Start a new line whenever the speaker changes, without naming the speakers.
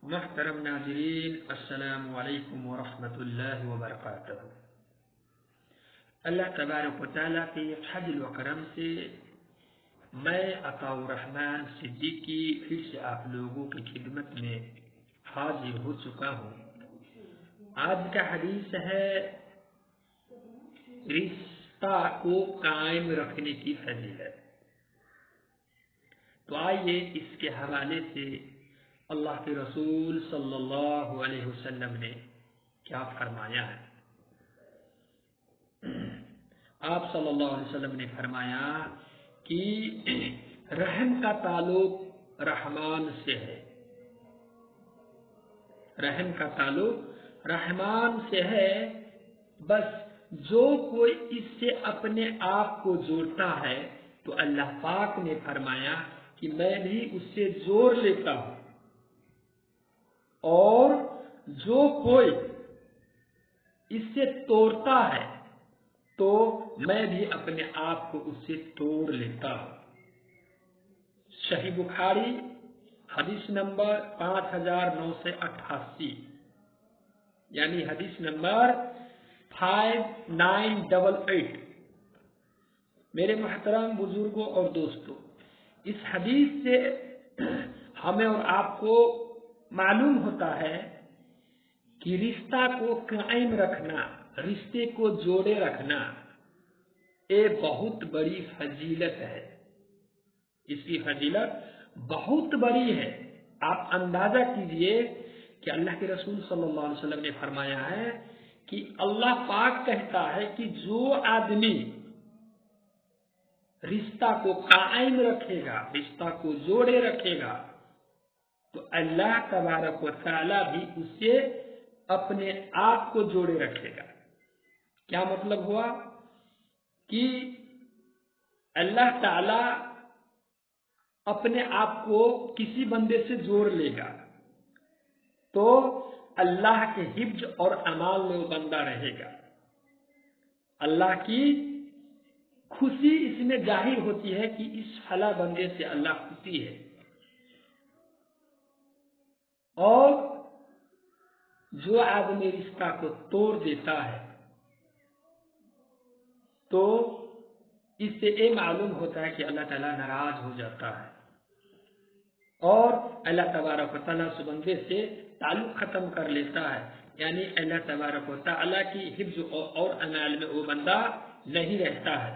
محترم ناظرین، السلام علیکم ورحمۃ اللہ وبرکاتہ۔ اللہ تبارک و تعالیٰ کے فضل و کرم سے میں عطاء الرحمن صدیقی پھر سے آپ لوگوں کی خدمت میں حاضر ہو چکا ہوں۔ آج کا حدیث ہے رشتہ کو قائم رکھنے کی فضیلت۔ تو آئیے اس کے حوالے سے اللہ کے رسول صلی اللہ علیہ وسلم نے کیا فرمایا ہے۔ آپ صلی اللہ علیہ وسلم نے فرمایا کہ رحم کا تعلق رحمان سے ہے، رحم کا تعلق رحمان سے ہے، بس جو کوئی اس سے اپنے آپ کو جوڑتا ہے تو اللہ پاک نے فرمایا کہ میں بھی اس سے جوڑ لیتا ہوں، اور جو کوئی اس سے توڑتا ہے تو میں بھی اپنے آپ کو اس سے توڑ لیتا ہوں۔ صحیح بخاری حدیث نمبر 5988، یعنی حدیث نمبر 5988۔ میرے محترم بزرگوں اور دوستوں، اس حدیث سے ہمیں اور آپ کو معلوم ہوتا ہے کہ رشتہ کو قائم رکھنا، رشتے کو جوڑے رکھنا ایک بہت بڑی فضیلت ہے۔ اس کی فضیلت بہت بڑی ہے۔ آپ اندازہ کیجئے کہ اللہ کے رسول صلی اللہ علیہ وسلم نے فرمایا ہے کہ اللہ پاک کہتا ہے کہ جو آدمی رشتہ کو قائم رکھے گا، رشتہ کو جوڑے رکھے گا، تو اللہ تبارک و تعالی بھی اسے اپنے آپ کو جوڑے رکھے گا۔ کیا مطلب ہوا کہ اللہ تعالی اپنے آپ کو کسی بندے سے جوڑ لے گا تو اللہ کے حفظ اور امان میں وہ بندہ رہے گا۔ اللہ کی خوشی اس میں ظاہر ہوتی ہے کہ اس فلاں بندے سے اللہ خوشی ہے، اور جو آدمی رشتہ کو توڑ دیتا ہے تو اس سے یہ معلوم ہوتا ہے کہ اللہ تعالیٰ ناراض ہو جاتا ہے، اور اللہ تبارک و تعالیٰ اس بندے سے تعلق ختم کر لیتا ہے، یعنی اللہ تبارک و تعالیٰ کی حفظ اور امان میں وہ بندہ نہیں رہتا ہے۔